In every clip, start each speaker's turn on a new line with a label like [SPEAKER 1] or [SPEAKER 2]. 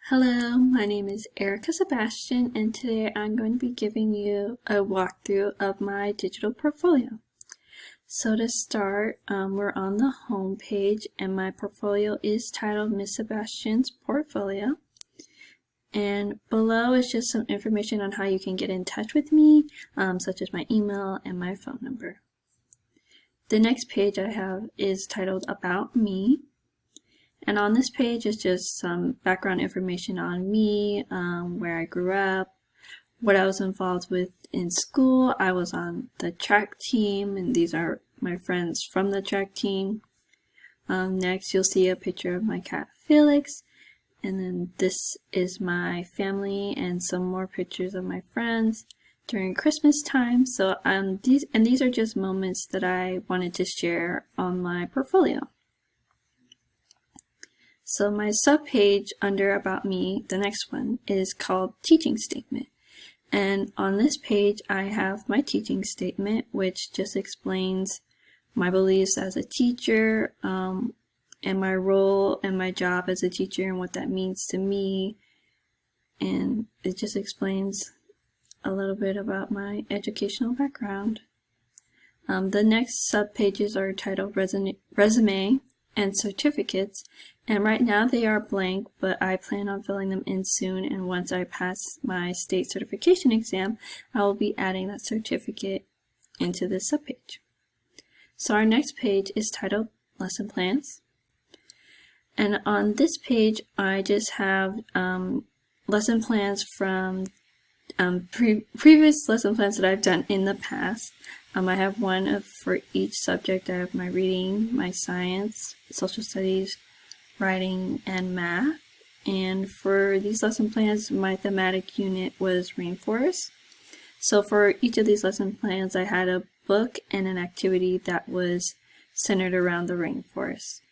[SPEAKER 1] Hello, my name is Erica Sebastian, and today I'm going to be giving you a walkthrough of my digital portfolio. So to start, we're on the home page, and my portfolio is titled Miss Sebastian's Portfolio. And below is just some information on how you can get in touch with me, such as my email and my phone number. The next page I have is titled About Me. And on this page is just some background information on me, where I grew up, what I was involved with in school. I was on the track team, and these are my friends from the track team. Next, you'll see a picture of my cat Felix, and then this is my family and some more pictures of my friends during Christmas time. So these are just moments that I wanted to share on my portfolio. So my subpage under About Me, the next one, is called Teaching Statement. And on this page, I have my teaching statement, which just explains my beliefs as a teacher, and my role and my job as a teacher and what that means to me. And it just explains a little bit about my educational background. The next subpages are titled Resume and Certificates, and right now they are blank, but I plan on filling them in soon, and once I pass my state certification exam, I will be adding that certificate into this subpage. So our next page is titled Lesson Plans, and on this page I just have lesson plans from previous lesson plans that I've done in the past. I have one for each subject. I have my reading, my science, social studies, writing, and math. And for these lesson plans, my thematic unit was rainforest. So for each of these lesson plans, I had a book and an activity that was centered around the rainforest.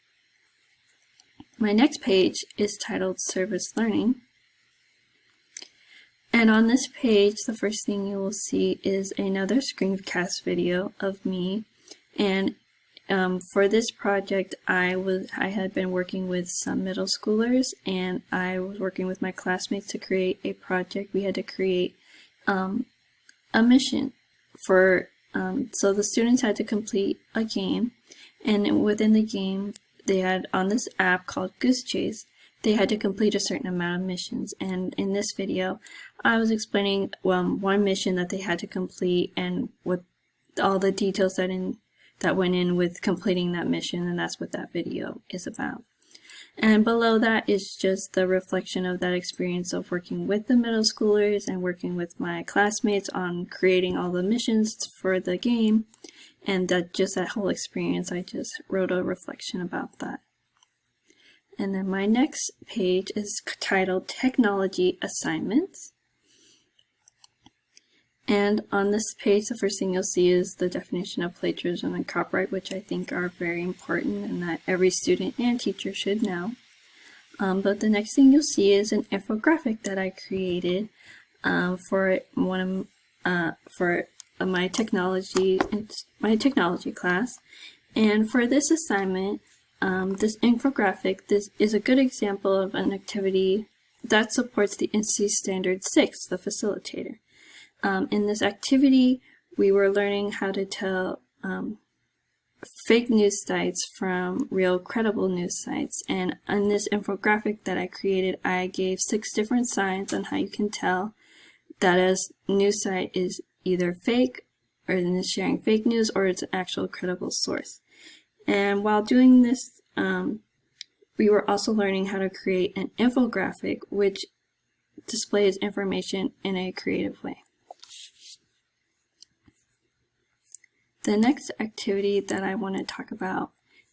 [SPEAKER 1] My next page is titled Service Learning. And on this page, the first thing you will see is another screencast video of me. And for this project, I had been working with some middle schoolers, and I was working with my classmates to create a project. We had to create a mission for, so the students had to complete a game, and within the game, they had on this app called Goose Chase, they had to complete a certain amount of missions. And in this video, I was explaining one mission that they had to complete and what all the details that went in with completing that mission, and that's what that video is about. And below that is just the reflection of that experience of working with the middle schoolers and working with my classmates on creating all the missions for the game, and that whole experience. I just wrote a reflection about that. And then my next page is titled Technology Assignments. And on this page, the first thing you'll see is the definition of plagiarism and copyright, which I think are very important and that every student and teacher should know. But the next thing you'll see is an infographic that I created for my technology class. And for this assignment, this infographic, this is a good example of an activity that supports the NC Standard 6, the facilitator. In this activity, we were learning how to tell fake news sites from real credible news sites. And on this infographic that I created, I gave 6 different signs on how you can tell that a news site is either fake or is sharing fake news or it's an actual credible source. And while doing this, we were also learning how to create an infographic which displays information in a creative way. The next activity that I want to talk about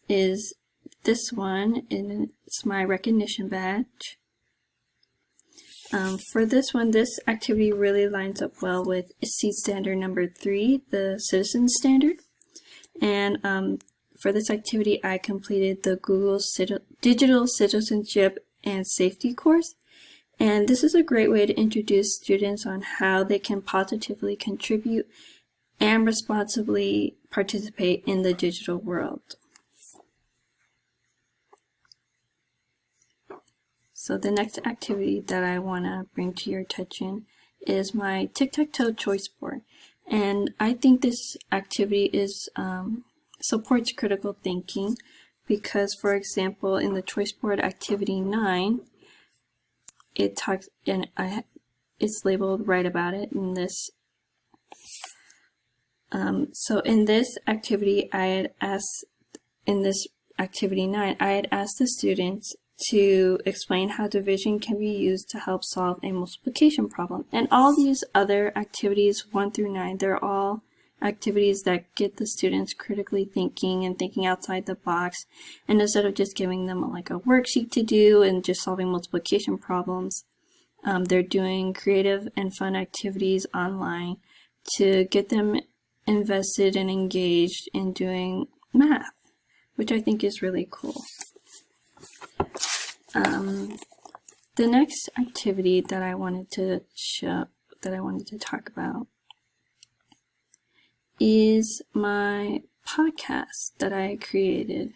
[SPEAKER 1] is this one, and it's my recognition badge. For this one, this activity really lines up well with SC Standard number 3, the Citizen Standard. And for this activity, I completed the Google Digital Citizenship and Safety course. And this is a great way to introduce students on how they can positively contribute and responsibly participate in the digital world. So the next activity that I want to bring to your attention is my tic-tac-toe choice board. And I think this activity supports critical thinking because, for example, in the choice board activity 9, it talks, and it's labeled "Write about it" in this. So in this activity, in this activity 9, I had asked the students to explain how division can be used to help solve a multiplication problem. And all these other activities 1 through 9, they're all activities that get the students critically thinking and thinking outside the box. And instead of just giving them like a worksheet to do and just solving multiplication problems, they're doing creative and fun activities online to get them invested and engaged in doing math, which I think is really cool. The next activity that I wanted to talk about is my podcast that I created.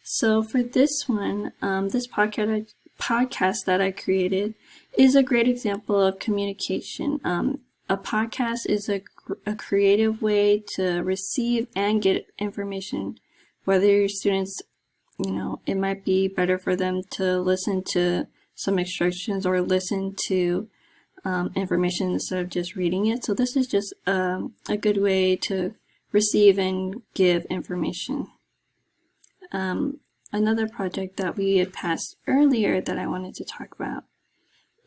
[SPEAKER 1] So for this one, this podcast that I created is a great example of communication. A podcast is a creative way to receive and get information, whether your students, it might be better for them to listen to some instructions or listen to information instead of just reading it. So this is just a good way to receive and give information. Another project that we had passed earlier that I wanted to talk about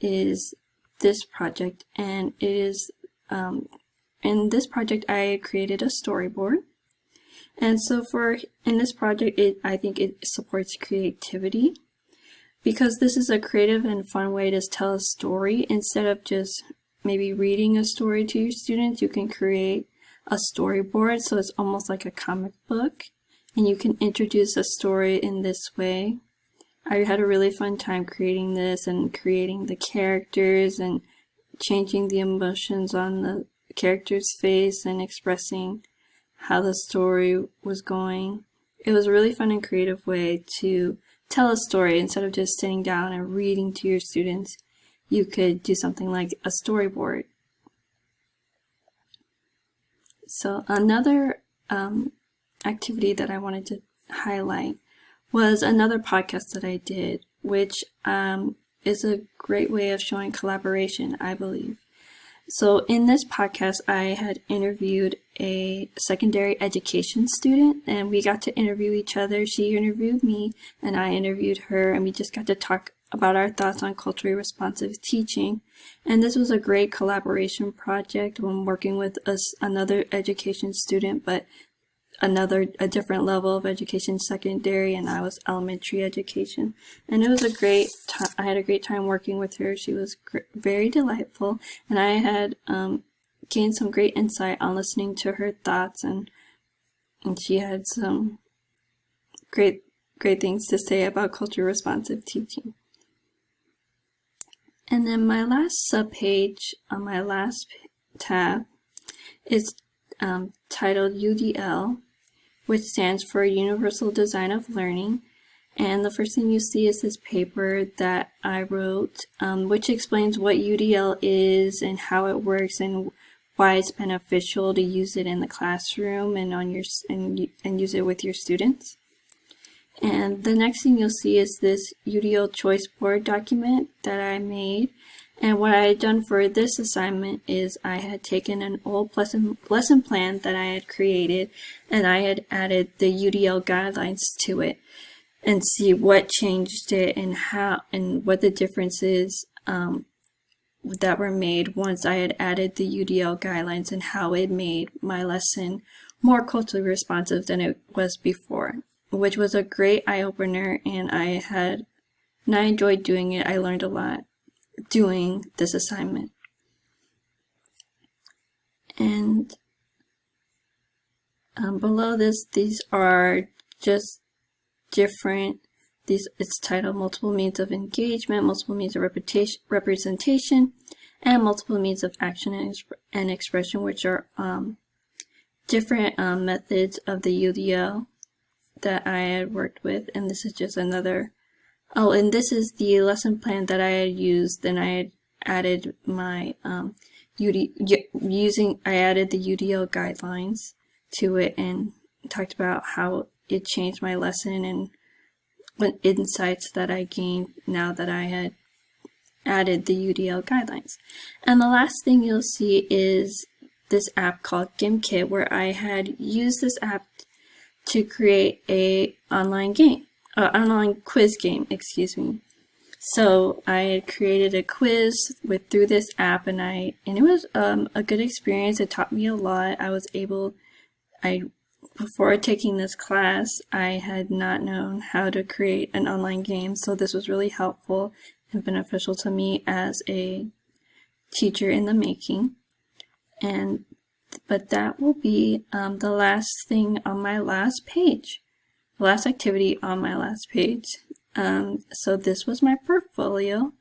[SPEAKER 1] is this project, and it is in this project I created a storyboard. And so in this project, I think it supports creativity because this is a creative and fun way to tell a story. Instead of just maybe reading a story to your students, you can create a storyboard, so it's almost like a comic book, and you can introduce a story in this way. I had a really fun time creating this and creating the characters and changing the emotions on the character's face and expressing how the story was going. It was a really fun and creative way to tell a story. Instead of just sitting down and reading to your students, you could do something like a storyboard. So another activity that I wanted to highlight was another podcast that I did, which is a great way of showing collaboration, I believe. So in this podcast, I had interviewed a secondary education student, and we got to interview each other. She interviewed me, and I interviewed her, and we just got to talk about our thoughts on culturally responsive teaching. And this was a great collaboration project when working with another education student, but a different level of education, secondary, and I was elementary education. And it was a great time. I had a great time working with her. She was very delightful, and I had gained some great insight on listening to her thoughts, and she had some great things to say about culturally responsive teaching. And then my last subpage on my last tab is titled UDL, which stands for Universal Design of Learning. And the first thing you see is this paper that I wrote, which explains what UDL is and how it works and why it's beneficial to use it in the classroom and and use it with your students. And the next thing you'll see is this UDL choice board document that I made. And what I had done for this assignment is I had taken an old lesson plan that I had created, and I had added the UDL guidelines to it and see what changed it and how and what the differences that were made once I had added the UDL guidelines and how it made my lesson more culturally responsive than it was before, which was a great eye-opener, and I enjoyed doing it. I learned a lot doing this assignment. And below this, these are just different, it's titled Multiple Means of Engagement, Multiple Means of Representation, and Multiple Means of Action and Expression, which are different methods of the UDL that I had worked with. And this is just another Oh, and this is the lesson plan that I had used. Then I had added my I added the UDL guidelines to it and talked about how it changed my lesson and what insights that I gained now that I had added the UDL guidelines. And the last thing you'll see is this app called GimKit, where I had used this app to create a online quiz game, excuse me. So I had created a quiz through this app, and it was a good experience. It taught me a lot. Before taking this class, I had not known how to create an online game, so this was really helpful and beneficial to me as a teacher in the making. But that will be the last thing on my last page, the last activity on my last page. So this was my portfolio.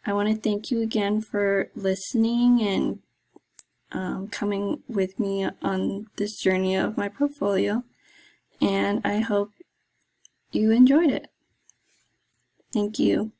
[SPEAKER 1] I want to thank you again for listening and coming with me on this journey of my portfolio, and I hope you enjoyed it. Thank you.